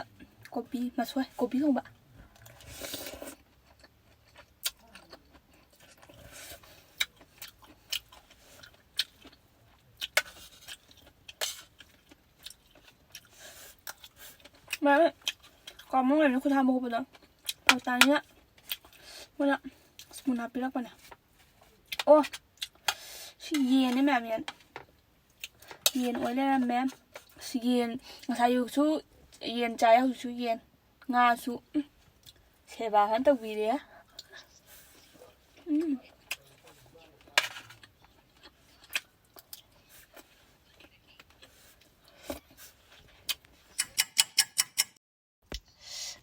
ꯀꯣꯕꯤ ꯃꯁꯣꯏ ꯀꯣꯕꯤ ꯊꯣꯡꯕ 말 까먹으면 그 다 먹어보자. 일단은 뭐냐 스푼 앞이라고 하네. 시기에는 매면 yen 원래 매면 시기엔 사유수 yen 자유수 yen nga수 세바한 또 비리야.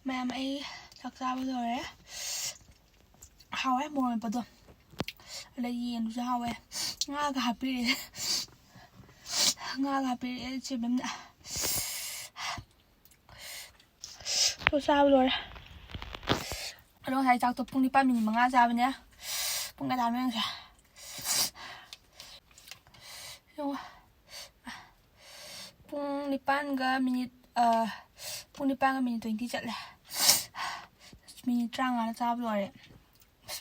mayam ay chak chaba rồi hawe mo pa do la yen ju hawe nga ga happy che bem na to chaba rồi alo hai chak to pung 8 minit 5 chaba ne pung ga da men sa yo pung 8 ga minit pung 8 ga minit 20 chatle minit 35 chaba rồi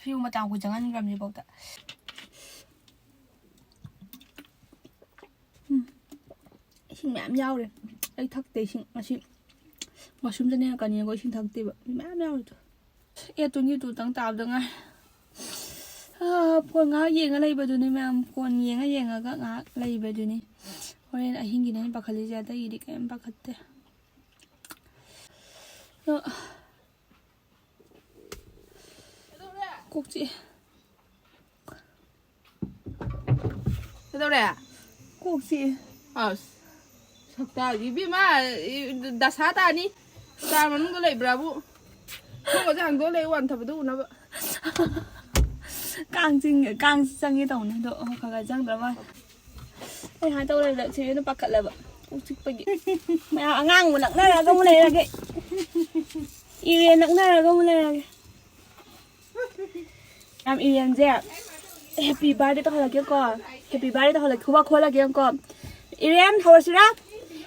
view mà tao của chẳng ăn làm gì bao ta xin mẹ nhau rồi ấy thắc tế xin mà xung ra cả nhà gọi xin thắc tế mẹ nhau rồi em tôi như tụi tăng tạo được ngay con ngáo gì ngay đây bây giờ này mẹ con gì ngay ở các ngã đây bây giờ này hôm nay là hình gì này bác khali ra đây đi cái em bác khát thế cục chị đâu đây à? cục chị Sắp ta gì biết mà đã sát ta đi sao mà nó có lấy bravo không có thằng đó lấy hoàn thật đủ nó càng sang cái tổng này độ cả răng đó mà đây hai tao đây là chỉ nó bạc cận là vậy cục chị bây giờ mẹ ngang một nặng đây là không này là cái y nặng đây là không này là cái em yên dẹp happy birthday tao là kia con happy birthday tao là khua là kia con Iriam thôi xíu đó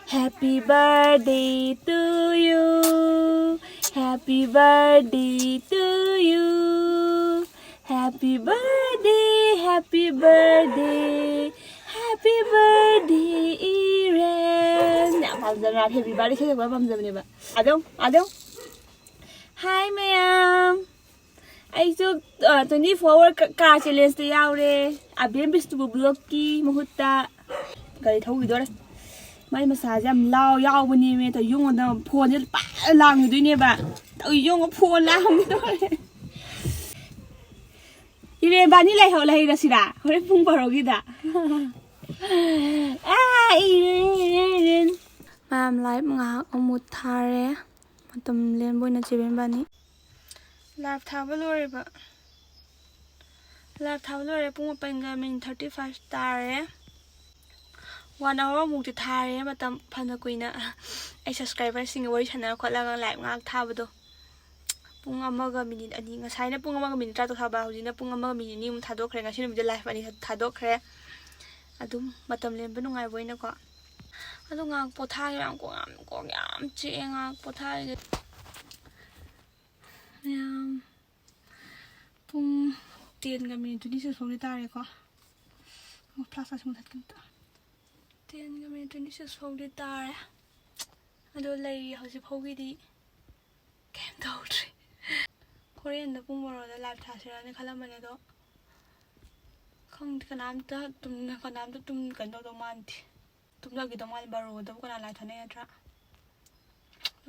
happy birthday to you happy birthday to you happy birthday happy birthday happy birthday Iriam nè bây giờ là happy birthday sẽ được bao giờ này bạn à đâu Hi ma'am. ꯑꯩꯁꯨ 24 car ꯆꯦꯂꯦꯟꯖꯇ ꯌꯥꯎꯔꯦ ꯑꯕꯦꯝ ꯕꯤꯁꯇꯨꯕꯨ ꯕ꯭ꯂꯣꯛꯀꯤ ꯃꯍꯨꯠꯇ ꯒꯥꯔꯤ ꯊꯧꯈꯤꯗꯣꯔꯦ ꯃꯥꯏ ꯃꯁꯥꯁꯦ ꯌꯥꯝ ꯌꯥꯎꯕꯅꯦꯃꯦ ꯇꯧ ꯌꯣꯡꯉꯣꯗ ꯐꯣꯟꯁꯦ ꯄꯥꯏꯔ ꯂꯥꯡꯈꯤꯗꯣꯏꯅꯦꯕ ꯇꯧ ꯌꯣꯡꯉꯣ phone ꯂꯥꯡꯈꯤꯗꯣꯔꯦ 이래반이 레이러시라 그래 풍바로기다 이른 맘 라이브 ngak amut thare matam len boina cheben bani live thaba loreba live thaba lore pung 8:35 tare 1 hour mukti thare matam phana kuina ai subscriber sing wari chana khotlaga live ngak thabado pung amaga minute ani ngasaina pung amaga minute ta thaba hujina pung amaga minute ni thadokre ngasi numje live ani thadokre adum matam lemba nungai boina ko adu ngak potha yam ko yam che ngak potha yam pung 10:26 fogli tare ko plus asum that kanta 10:26 fogli tare adu lei hosi fogi di kem dawdri Korean da pung baroda live thasirani khalamane do khang kanamta tumna kanamta tum kando do manti tumla gi do mal baroda kana live thane atra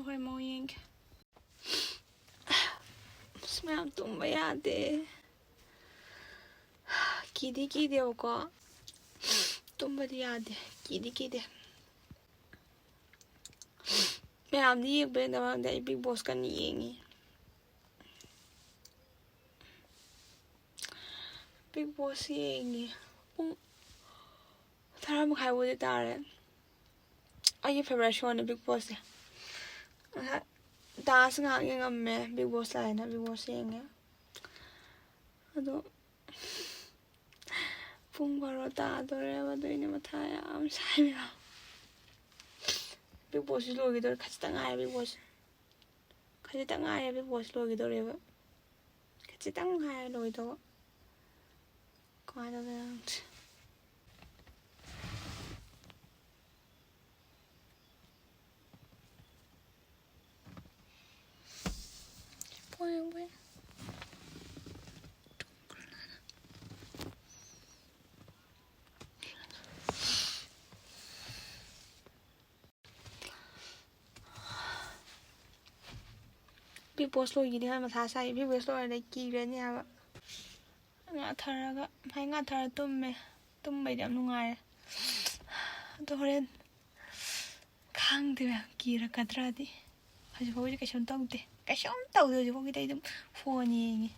hoi mo yeng smam tumba yade kidi ko tumba di yade kidi ma'am दी एक बे दवा दे big boss का नहीं येंगी big boss येंगी थारा मखाई वो दे तारे आई favourite show ने बिग बॉस है dance ngang ngam me big boss लाए ना बिग बॉस येंगे अदो पुंग बारो ता दोरे वदो इने मथाया am sai me Big Boss logidoor khachitang ay Big Boss khachitang ay Big Boss logidoor eba khachitang ay logido kaana na point Big Boss lo yini ha matha sai Big Boss lo dai ki re ni ha nga tharaga phai nga thara tum bai yam nungai to horen khang de ki ra kadra di haji ho ji kaishon tawde ji ho gi dai dum phone yengi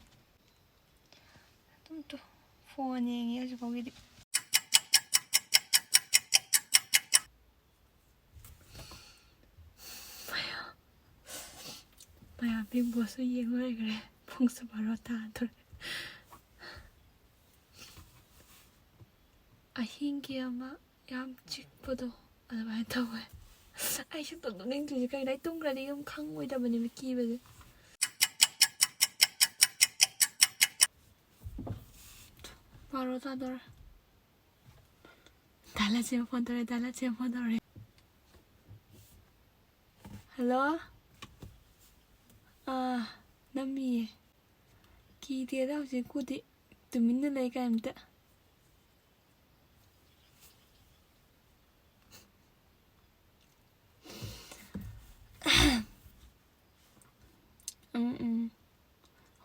tum to phone yengi haji ho gi di Maya Big Boss yeng loi gre phung sa baro ta thor ahing ki ama yam chik podo adai tawe ai shi to ning tu kai dai tung ra di gam khang oi da bani mi ki ba baro ta dor dala phone dore hello Nami ki dia da je ku di tumin na lai kam ta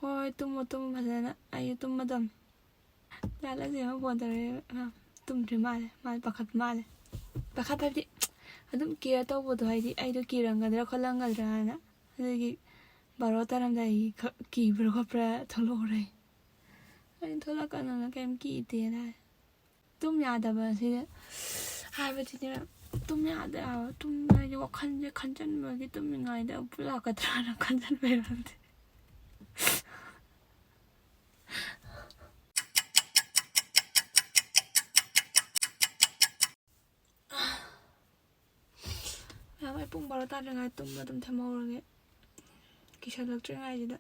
hoi tum bhajana ai tum madam dala je ma phone dore tum thri mal pakhat di adum ki ta bo do hai di ai do ki rangadra khalangadra na adagi baro taram dai ki bro khapra tholore ai thola kana na kem ki te na tum ya da ba si hai ba ti ne tum ya da tum na yo khanjan ma gi tum ngai da pula ka tra na khanjan be ram de ya mai pung baro ta ngai tum ma tum thamore kisha lecture ngai ji da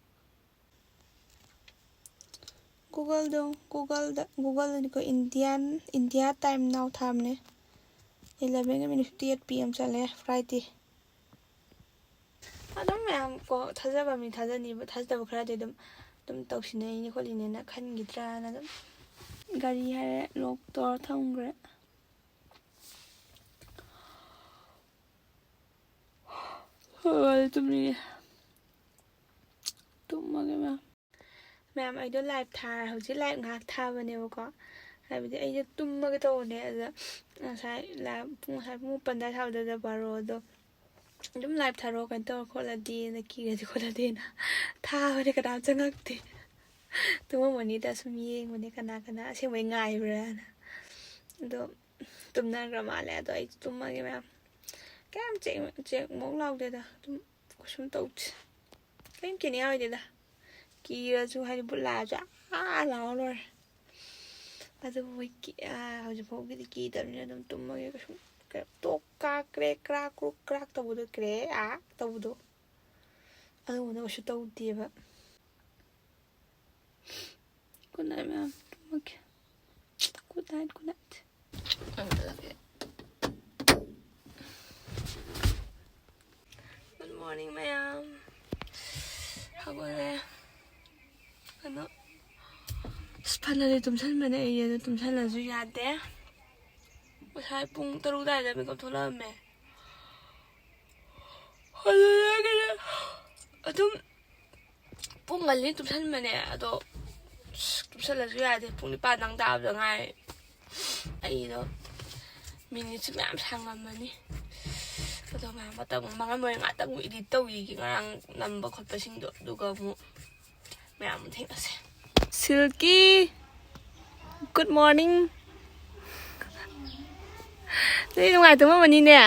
Google ko India time now thamne 11:58 PM chale Friday ꯑꯗꯨꯝ ꯃꯌꯥꯝ ꯀꯣ ꯊꯥꯖꯕ ꯃꯤ ꯊꯥꯖꯅꯤꯕ ꯊꯥꯖꯗꯕ ꯈꯔꯗꯤ ꯑꯗꯨꯝ ꯇꯧꯁꯤꯟꯅꯩꯅꯤ ꯈꯣꯠꯂꯤꯅꯦꯅ ꯈꯟꯈꯤꯗ꯭ꯔꯥꯅ ꯑꯗꯨꯝ ꯒꯥꯔꯤ ꯍꯥꯏꯔꯦ ꯂꯣꯛ ꯇꯧꯔ ꯊꯝꯈ꯭ꯔꯦ ꯇꯨꯝꯅꯤꯡꯉꯦ ꯇꯨꯝꯃꯒꯦ ꯃꯌꯥꯝ ꯑꯩꯗꯣ ꯂꯥꯏꯚ ꯊꯥꯔ ꯍꯧꯖꯤꯛ ꯂꯥꯏꯚ ꯉꯥꯏꯍꯥꯛ ꯊꯥꯕꯅꯦꯕꯀꯣ ꯍꯥꯏꯕꯗꯤ ꯑꯩꯁꯦ ꯇꯨꯝꯃꯒꯦ ꯇꯧꯕꯅꯦ ꯑꯗꯨꯗ ꯉꯁꯥꯏ ꯄꯨꯡ 8 ꯊꯥꯕꯗ ꯕꯥꯔꯣꯗꯣ ꯑꯗꯨꯝ ꯂꯥꯏꯚ ꯊꯥꯔꯛꯑꯣ ꯀꯩꯅꯣ ꯇꯧꯔ ꯈꯣꯠꯂꯗꯤꯅ ꯀꯤꯔꯗꯤ ꯈꯣꯠꯂꯗꯤꯅ ꯊꯥꯕꯅꯦ ꯀꯅꯥꯝ ꯆꯪꯉꯛꯇꯦ ꯇꯨꯝꯃꯝꯃꯅꯤꯗ ꯁꯨꯝ ꯌꯦꯡꯕꯅꯦ ꯀꯅꯥ ꯑꯁꯦꯡꯕꯩ ꯉꯥꯏꯕ꯭ꯔꯥꯅ ꯑꯗꯣ ꯇꯨꯝꯅꯈ꯭ꯔ ꯃꯥꯜꯂꯦ ꯑꯗꯣ ꯑꯩ ꯇꯨꯝꯃꯒꯦ ꯃꯌꯥꯝ ꯀꯌꯥꯝ ꯆꯦꯛꯃꯣꯛ ꯂꯥꯎꯗꯦꯗ ꯑꯗꯨꯝ ꯀꯩꯁꯨꯝ ꯇꯧꯗꯦ ꯀꯩꯝ ꯀꯤꯅꯤꯡꯉꯥꯏ ꯑꯣꯏꯗꯦꯗ ꯀꯤꯔꯁꯨ ꯍꯥꯏꯗꯤ ꯕꯨꯠ ꯂꯥꯛꯑꯁꯨ ꯂꯥꯎꯔ ꯂꯣꯏꯔꯦ ꯑꯗꯨꯕꯨ ꯍꯧꯖꯤꯛ ꯐꯥꯎꯒꯤꯗꯤ ꯀꯤꯗꯕꯅꯤꯅ ꯑꯗꯨꯝ ꯇꯨꯝꯃꯒꯦ ꯀꯩꯁꯨꯝ ꯇꯣꯛ ꯀ꯭ꯔꯥꯛ ꯀ꯭ꯔꯦꯛ ꯀ꯭ꯔꯥꯛ ꯀ꯭ꯔꯨꯛ ꯀ꯭ꯔꯥꯛ ꯇꯧꯕꯗꯣ ꯇꯧꯕꯗꯣ ꯑꯗꯨꯒꯨꯝꯕꯗꯣ ꯀꯩꯁꯨ ꯇꯧꯗꯦꯕ ꯒꯨꯗ ꯅꯥꯏꯠ ꯃꯌꯥꯝ ꯇꯨꯝꯃꯒꯦ ꯒꯨꯗ ꯅꯥꯏꯠ ꯒꯨꯗ ꯃꯣꯔꯅꯤꯡ ꯃꯌꯥꯝ ꯍꯧꯒꯠꯂꯦ ꯑꯗꯣ ꯐꯅꯗꯤ ꯇꯨꯝꯁꯟꯕꯅꯦ ꯑꯩ ꯑꯗꯣ ꯇꯨꯝꯁꯜꯂꯁꯨ ꯌꯥꯗꯦ ꯉꯁꯥꯏ ꯄꯨꯡ 6 ꯑꯗꯨꯋꯥꯏꯗ ꯃꯤꯀꯞ ꯊꯣꯛꯂꯛꯑꯝꯃꯦ ꯑꯗꯨꯝ ꯄꯨꯡ ꯉꯜꯂꯤ ꯇꯨꯝꯁꯟꯕꯅꯦ ꯑꯗꯣ ꯇꯨꯝꯁꯜꯂꯁꯨ ꯌꯥꯗꯦ ꯄꯨꯡ 9 ꯇꯥꯕꯗ ꯉꯥꯏ ꯑꯩꯗꯣ ꯃꯤꯅꯤꯠꯁꯨ ꯃꯌꯥꯝ ꯁꯥꯡꯉꯝꯃꯅꯤ ꯑꯗꯣ ꯃꯇꯝ ꯃꯥꯡꯉꯝꯃꯣꯏ ꯉꯥꯛꯇꯪ ꯏꯗꯤꯠ ꯇꯧꯈꯤꯒꯦ ꯉꯔꯥꯡ ꯅꯝꯕ ꯈꯣꯠꯄꯁꯤꯡꯗꯣ ꯑꯗꯨꯒ ꯑꯃꯨꯛ ꯃꯌꯥꯝ ꯊꯦꯡꯅꯁꯦ ꯁꯤꯜꯀꯤ ꯒꯨꯗ ꯃꯣꯔꯅꯤꯡ ꯅꯣꯏ ꯅꯨꯡꯉꯥꯏꯇꯨꯝꯃꯝꯃꯅꯤꯅꯦ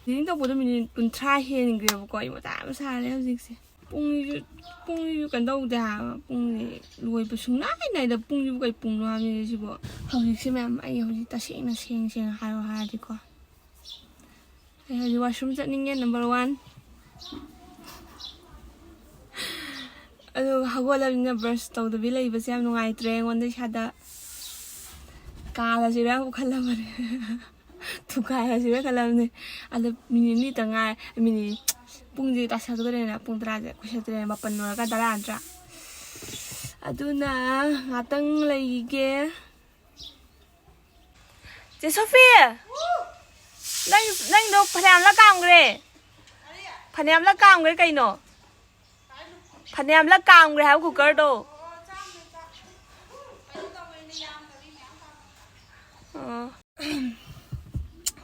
ꯔꯤꯗꯤꯡ ꯇꯧꯕꯗꯣ ꯃꯤꯅꯤꯠ 30 ꯍꯦꯟꯈ꯭ꯔꯦꯕꯀꯣ ꯑꯩ ꯃꯇꯥ ꯌꯥꯝ ꯁꯥꯔꯦ ꯍꯧꯖꯤꯛꯁꯦ ꯄꯨꯡꯁꯤꯁꯨ ꯀꯩꯅꯣ ꯇꯧꯗꯦ ꯍꯥꯏꯕ ꯄꯨꯡꯁꯦ ꯂꯣꯏꯕ ꯁꯨꯡꯅꯥꯏꯗ ꯄꯨꯡꯁꯤꯕꯨ ꯀꯩ ꯄꯨꯡꯅꯣ ꯍꯥꯏꯕꯅꯤ ꯁꯤꯕꯨ ꯍꯧꯖꯤꯛꯁꯦ ꯃꯌꯥꯝ ꯑꯩ ꯍꯧꯖꯤꯛ ꯇꯁꯦꯡꯅ ꯁꯦꯡꯅ ꯍꯥꯏꯔꯗꯤꯀꯣ ꯑꯩ ꯍꯧꯖꯤꯛ ꯋꯥꯁꯔꯨꯝ ꯆꯠꯅꯤꯡꯉꯦ ꯅꯝꯕꯔ 1 ꯑꯗꯨꯒ ꯍꯧꯒꯠꯂꯕꯅꯤꯅ ꯕ꯭ꯔꯁ ꯇꯧꯗꯕꯤ ꯂꯩꯕꯁꯦ ꯌꯥꯝ ꯅꯨꯡꯉꯥꯏꯇ꯭ꯔꯦ ꯑꯩꯉꯣꯟꯗ ꯏꯁꯥꯗ ꯀꯥꯜꯂꯁꯤꯔ ꯈꯜꯂꯕꯅꯦ ꯊꯨꯒꯥꯏꯔꯁꯤꯔ ꯈꯜꯂꯕꯅꯦ ꯑꯗꯣ ꯃꯤꯅꯤꯠ 2 ꯉꯥꯏ ꯃꯤꯅꯤꯠ ꯄꯨꯡꯁꯦ ꯇꯥꯁꯜꯂꯛꯇꯣꯔꯦꯅ ꯄꯨꯡ 10ꯁꯦ ꯀꯨꯏꯁꯜꯂꯛꯇꯣꯔꯦ 7 ꯂꯣꯏꯔꯒ 10 ꯅꯠꯇ꯭ꯔꯥ ꯑꯗꯨꯅ ꯉꯥꯛꯇꯪ ꯂꯩꯒꯦ ꯆꯦ ꯁꯣꯐꯤ ꯅꯪꯗꯣ ꯐꯅꯌꯥꯝꯂꯛ ꯀꯥꯝꯈ꯭ꯔꯦ ꯀꯩꯅꯣ ꯐꯅꯌꯥꯝꯂꯛ ꯀꯥꯝꯈ꯭ꯔꯦ ꯍꯥꯏꯕ ꯀꯨꯀꯔꯗꯣ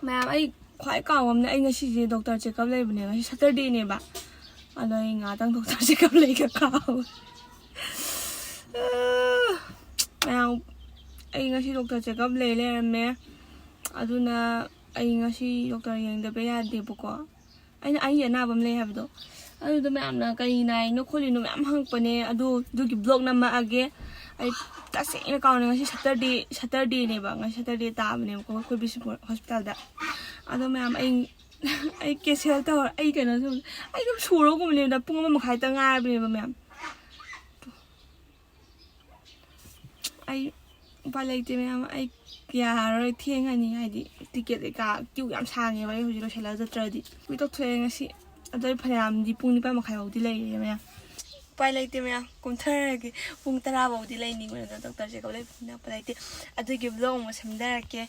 ꯃꯌꯥꯝ ꯑꯩ ꯈ꯭ꯋꯥꯏ ꯀꯥꯎꯕꯝꯅꯦ ꯑꯩ ꯉꯁꯤꯁꯦ ꯗꯣꯛꯇꯔ ꯆꯦꯛꯑꯞ ꯂꯩꯕꯅꯦ ꯉꯁꯤ ꯁꯇꯔꯗꯦꯅꯦꯕ ꯑꯗꯣ ꯑꯩ ꯉꯥꯛꯇꯪ ꯗꯣꯛꯇꯔ ꯆꯦꯛꯑꯞ ꯂꯩꯒ ꯀꯥꯎꯋꯦ ꯃꯌꯥꯝ ꯑꯩ ꯉꯁꯤ ꯗꯣꯛꯇꯔ ꯆꯦꯛꯑꯞ ꯂꯩꯔꯝꯃꯦ ꯑꯗꯨꯅ ꯑꯩ ꯉꯁꯤ ꯗꯣꯛꯇꯔ ꯌꯦꯡꯗꯕ ꯌꯥꯗꯦꯕꯀꯣ ꯑꯩ ꯑꯅꯥꯕ ꯑꯃ ꯂꯩ ꯍꯥꯏꯕꯗꯣ ꯑꯗꯨꯗ ꯃꯌꯥꯝꯅ ꯀꯔꯤ ꯅꯥꯏꯅꯣ ꯈꯣꯠꯂꯤꯅꯣ ꯃꯌꯥꯝ ꯍꯪꯉꯛꯄꯅꯦ ꯑꯗꯨꯒꯤ ꯕ꯭ꯂꯣꯛ ꯅꯝꯃꯛꯑꯒꯦ ꯑꯩ ꯇꯁꯦꯡꯅ ꯀꯥꯎꯅ ꯉꯁꯤ ꯁꯇꯔꯗꯦꯅꯦꯕ ꯉꯁꯤ ꯁꯇꯔꯗꯦ ꯇꯥꯕꯅꯦꯕꯀꯣ ꯑꯩꯈꯣꯏ ꯕꯤꯁꯅꯨꯄꯨꯔ ꯍꯣꯁꯄꯤꯇꯥꯜꯗ ꯑꯗꯣ ꯃꯌꯥꯝ ꯑꯩ ꯀꯦꯟꯁꯦꯜ ꯇꯧꯔ ꯑꯩ ꯀꯩꯅꯣꯁꯨ ꯑꯩ ꯑꯗꯨꯝ ꯁꯨꯔꯒꯨꯝꯕꯅꯦꯕ ꯄꯨꯡ 1.5 ꯉꯥꯏꯔꯕꯅꯦꯕ ꯃꯌꯥꯝ ꯑꯩ ꯎꯄꯥꯏ ꯂꯩꯇꯦ ꯃꯌꯥꯝ ꯑꯩ ꯌꯥꯔꯔꯣꯏ ꯊꯦꯡꯉꯅꯤ ꯍꯥꯏꯗꯤ ꯇꯤꯀꯦꯠ ꯀꯩꯀꯥ ꯀ꯭ꯌꯨ ꯌꯥꯝ ꯁꯥꯡꯉꯦꯕ ꯑꯩ ꯍꯧꯖꯤꯛ ꯂꯣꯏꯁꯤꯜꯂꯒ ꯆꯠꯇ꯭ꯔꯗꯤ ꯀꯨꯏ ꯇꯧꯊꯣꯛꯑꯦ ꯉꯁꯤ ꯑꯗꯣ ꯑꯩ ꯐꯅꯌꯥꯝꯗꯤ ꯄꯨꯡ 9:30 ꯐꯥꯎꯗꯤ ꯂꯩꯔꯦ ꯃꯌꯥꯝ ꯎꯄꯥꯏ ꯂꯩꯇꯦ ꯃꯌꯥꯝ ꯀꯨꯝꯊꯔꯒꯦ ꯄꯨꯡ 10 ꯐꯥꯎꯗꯤ ꯂꯩꯅꯤꯡꯕꯅꯤꯅ ꯗꯣꯛꯇꯔ ꯆꯦꯛꯑꯞ ꯂꯩꯕꯅꯤꯅ ꯎꯄꯥꯏ ꯂꯩꯇꯦ ꯑꯗꯨꯒꯤ ꯕ꯭ꯂꯣꯛ ꯑꯃ ꯁꯦꯝꯊꯔꯛꯀꯦ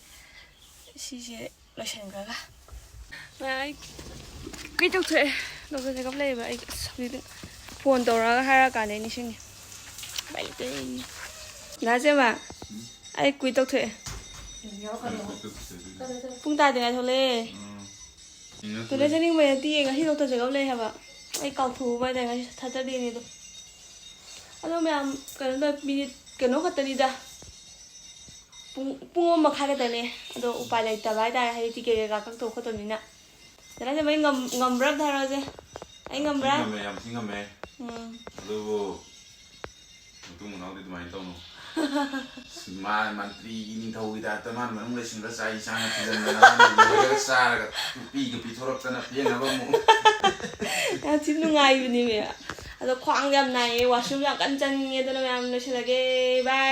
ꯁꯤꯁꯦ ꯂꯣꯏꯁꯤꯟꯈ꯭ꯔꯒ ꯑꯩ ꯀꯨꯏ ꯇꯧꯊꯣꯛꯑꯦ ꯗꯣꯛꯇꯔ ꯆꯦꯛꯑꯞ ꯂꯩꯌꯦꯕ ꯑꯩ ꯍꯧꯖꯤꯛ ꯐꯣꯟ ꯇꯧꯔꯒ ꯍꯥꯏꯔꯀꯥꯟꯗ ꯑꯩ ꯅꯤꯡꯁꯤꯡꯉꯦ ꯎꯄꯥꯏ ꯂꯩꯇꯦ ꯅꯥꯖꯦꯃ ꯑꯩ ꯀꯨꯏ ꯇꯧꯊꯣꯛꯑꯦ ꯄꯨꯡ ꯇꯥꯗ꯭ꯔꯤꯉꯩ ꯊꯣꯛꯂꯛꯑꯦ ꯇꯣꯏꯂꯦꯠ ꯆꯠꯅꯤꯡꯕ ꯅꯠꯇꯦ ꯉꯁꯤ ꯗꯣꯛꯇꯔ ꯆꯦꯛꯑꯞ ꯂꯩ ꯍꯥꯏꯕ ꯑꯩ ꯀꯥꯎꯊꯣꯛꯎꯕ ꯍꯥꯏꯇꯥꯔꯦ ꯉꯁꯤ ꯁꯇꯔꯗꯦꯅꯤꯗꯣ ꯑꯗꯣ ꯃꯌꯥꯝ ꯀꯩꯅꯣ ꯃꯤꯅꯤꯠ ꯀꯩꯅꯣ ꯈꯛꯇꯅꯤꯗ ꯄꯨꯡ 1.5 ꯈꯛꯇꯅꯦ ꯑꯗꯣ ꯎꯄꯥꯏ ꯂꯩꯇꯕ ꯍꯥꯏꯇꯥꯔꯦ ꯍꯥꯏꯗꯤ ꯇꯤꯀꯦꯠ ꯀꯩꯀꯥ ꯀꯛꯇꯧ ꯈꯣꯠꯇꯧꯅꯤꯅ ꯅꯥꯖꯦꯃ ꯑꯩ ꯉꯝꯕ꯭ꯔꯥ ꯑꯝꯇ ꯍꯥꯏꯔꯛꯑꯣꯁꯦ ꯑꯩ ꯉꯝꯕ꯭ꯔꯥ ꯌꯥꯝ ꯊꯤ ꯉꯝꯃꯦ ꯑꯗꯨꯕꯨ ꯃꯇꯨꯡ ꯃꯅꯥꯎꯗꯤ ꯑꯗꯨꯃꯥꯏꯅ ꯇꯧꯅꯨ ꯃꯟꯇ꯭ꯔꯤꯒꯤ ꯅꯤꯡꯊꯧꯒꯤ ꯇꯥꯏꯞꯇ ꯃꯥꯅ ꯃꯅꯨꯡ ꯂꯩꯁꯤꯡꯗ ꯆꯥꯛ ꯏꯟꯁꯥꯡꯒ ꯊꯤꯖꯤꯟꯗꯅ ꯂꯣꯏꯔꯒ ꯆꯥꯔꯒ ꯄꯤꯒ ꯄꯤꯊꯣꯔꯛꯇꯅ ꯐꯦꯡꯅꯕ ꯑꯃꯨꯛ ꯌꯥꯝ ꯊꯤ ꯅꯨꯡꯉꯥꯏꯕꯅꯦ ꯑꯗꯣ ꯈ꯭ꯋꯥꯡ ꯌꯥꯝ ꯅꯥꯏꯌꯦ ꯋꯥꯁꯔꯨꯝ ꯌꯥꯝ ꯀꯟꯅ ꯆꯪꯉꯦ ꯑꯗꯨꯅ ꯃꯌꯥꯝ ꯂꯣꯏꯁꯤꯜꯂꯒꯦ ꯕꯥꯏ